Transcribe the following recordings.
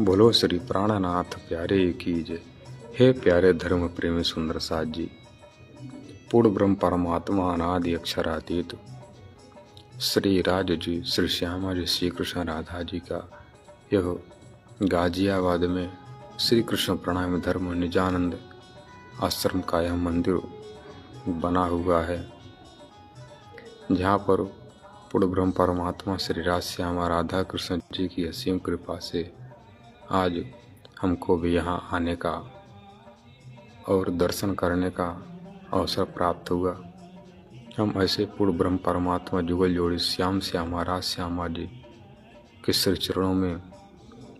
बोलो श्री प्राणनाथ प्यारे की जय। हे प्यारे धर्म प्रेमी सुंदर साथ जी, पूर्ण ब्रह्म परमात्मा अनादि अक्षरातीत श्री राज जी, श्री श्यामा जी, श्री कृष्ण राधा जी का यह गाजियाबाद में श्री कृष्ण प्रणाम धर्म निजानंद आश्रम का यह मंदिर बना हुआ है, जहाँ पर पूर्ण ब्रह्म परमात्मा श्री राज श्यामा राधा कृष्ण जी की असीम कृपा से आज हमको भी यहाँ आने का और दर्शन करने का अवसर प्राप्त हुआ। हम ऐसे पूर्ण ब्रह्म परमात्मा जुगल जोड़ी श्याम श्यामा राज श्यामा जी के श्री चरणों में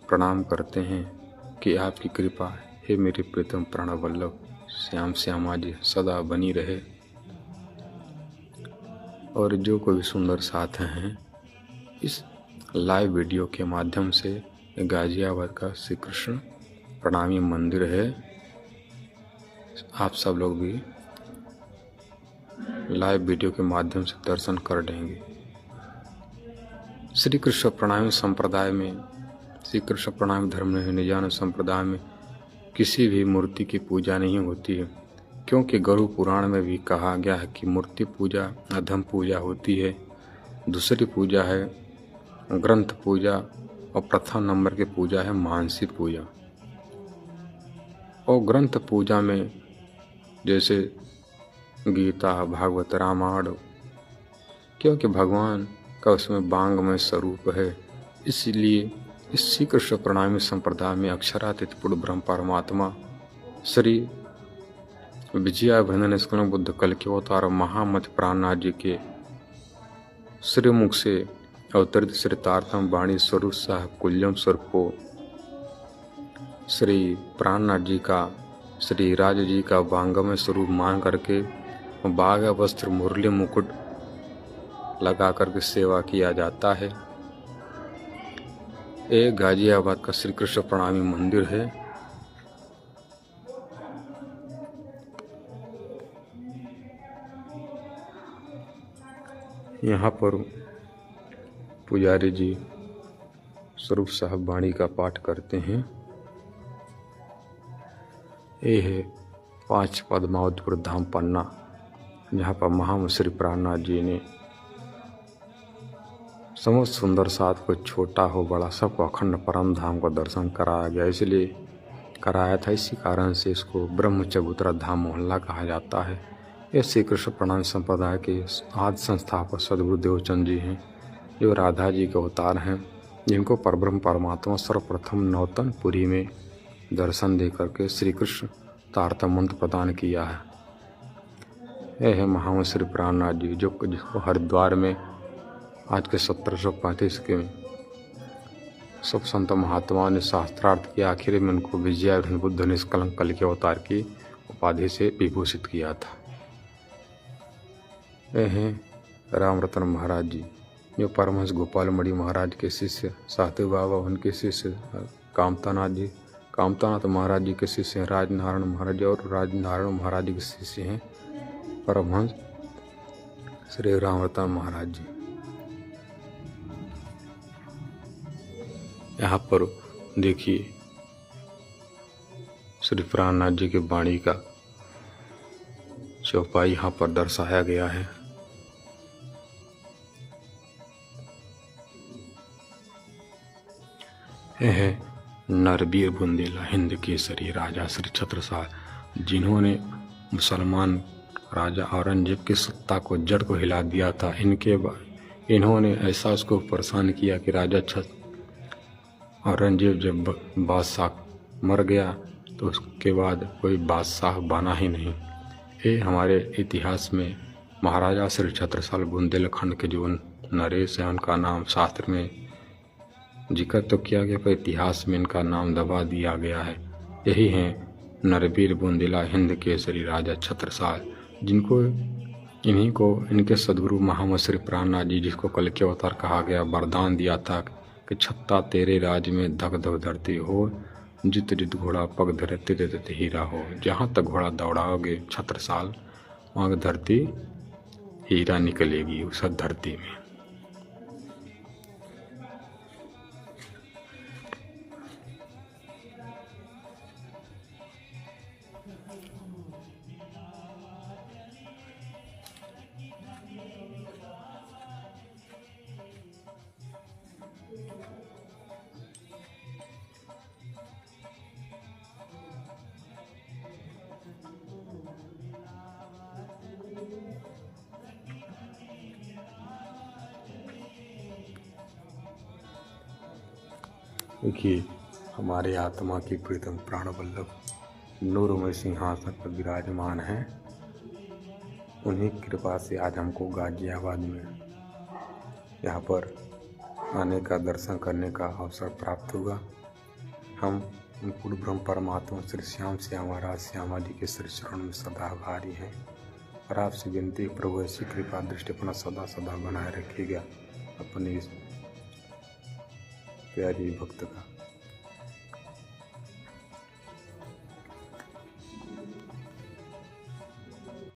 प्रणाम करते हैं कि आपकी कृपा हे मेरे प्रीतम प्राण वल्लभ श्याम श्यामा जी सदा बनी रहे। और जो कोई सुंदर साथ हैं, इस लाइव वीडियो के माध्यम से गाजियाबाद का श्री कृष्ण प्रणामी मंदिर है, आप सब लोग भी लाइव वीडियो के माध्यम से दर्शन कर लेंगे। श्री कृष्ण प्रणामी संप्रदाय में, श्री कृष्ण प्रणामी धर्म निजानंद संप्रदाय में किसी भी मूर्ति की पूजा नहीं होती है, क्योंकि गरुड़ पुराण में भी कहा गया है कि मूर्ति पूजा अधम पूजा होती है। दूसरी पूजा है ग्रंथ पूजा और प्रथम नंबर की पूजा है मानसी पूजा। और ग्रंथ पूजा में जैसे गीता, भागवत, रामायण, क्योंकि भगवान का उसमें वांग्मय स्वरूप है, इसलिए इस श्री कृष्ण प्रणामी संप्रदाय में अक्षरातीत पूर्ण ब्रह्म परमात्मा श्री विजयाभिनंदन स्कूल बुद्ध कल के अवतार महामति प्राणनाथ जी के श्रीमुख से अवतरित श्री तारतम वाणी स्वरूप साहब कुल्यम स्वरूपो श्री प्राणनाथ जी का, श्री राज जी का वांगमय स्वरूप मान करके बागा वस्त्र मुरली मुकुट लगा करके सेवा किया जाता है। एक गाजियाबाद का श्री कृष्ण प्रणामी मंदिर है। यहाँ पर पुजारी जी स्वरूप साहब वाणी का पाठ करते हैं। ये है 5 पद्मावतपुर धाम पन्ना, जहाँ पर महामहिम श्री प्राणनाथ जी ने समस्त सुंदर साथ को, छोटा हो बड़ा सबको अखंड परम धाम का दर्शन कराया गया, इसलिए कराया था। इसी कारण से इसको ब्रह्म चबूतरा धाम मोहल्ला कहा जाता है। यह श्री कृष्ण प्रणामी संप्रदाय के आदि संस्थापक सद्गुरु देवचंद जी हैं, जो राधा जी के अवतार हैं, जिनको परब्रह्म परमात्मा सर्वप्रथम नौतनपुरी में दर्शन दे करके श्री कृष्ण तारतम मंत्र प्रदान किया है। यह है महामहिम श्री प्राणनाथ जी, जिसको हरिद्वार में आज के 1735 के सब संत महात्माओं ने शास्त्रार्थ किया। आखिर में उनको विजयाभिनंदन बुद्ध निष्कलंक कल के अवतार की उपाधि से विभूषित किया था। यह हैं राम रतन महाराज जी, जो परमहंस गोपाल मणि महाराज के शिष्य, साधु बाबा उनके शिष्य कामतानाथ जी, कामतानाथ महाराज जी के शिष्य हैं राजनारायण महाराज, और राजनारायण महाराज जी के शिष्य हैं परमहंस श्री राम रतन महाराज जी। यहाँ पर देखिए श्री प्राणनाथ जी के वाणी का चौपाई यहाँ पर दर्शाया गया है। यह है नरबीर बुंदेला हिंद केसरी राजा श्री छत्रसाल, जिन्होंने मुसलमान राजा औरंगजेब की सत्ता को, जड़ को हिला दिया था। इन्होंने ऐसा उसको परेशान किया कि राजा औरंगजेब जब बादशाह मर गया तो उसके बाद कोई बादशाह बना ही नहीं। ये हमारे इतिहास में महाराजा श्री छत्रसाल बुंदेलखंड के जो नरेश हैं, उनका नाम शास्त्र में जिक्र तो किया गया, पर इतिहास में इनका नाम दबा दिया गया है। यही हैं नरबीर बुंदेला हिंद केसरी राजा छत्रसाल, जिनको इन्हीं को इनके सद्गुरु महामहिम श्री प्राणनाथ जी, जिसको कल के अवतार कहा गया, वरदान दिया था कि छत्ता तेरे राज में धक धक धरती हो, जित जित घोड़ा पग धरे तित तित हीरा हो। जहाँ तक घोड़ा दौड़ाओगे छत्रसाल, वहाँ की धरती हीरा निकलेगी उस धरती में। देखिए, हमारे आत्मा की प्रीतम प्राण वल्लभ नूरमय सिंहासन पर विराजमान हैं। उन्हीं की कृपा से आज हमको गाजियाबाद में यहाँ पर आने का, दर्शन करने का अवसर प्राप्त हुआ। हम पूर्ण ब्रह्म परमात्मा श्री श्याम महाराज श्यामा जी के श्री चरण में सदा आभारी हैं और आपसे विनती है, प्रभु ऐसी कृपा दृष्टि अपना सदा सदा बनाए रखिएगा अपने इस प्यारी भक्त का।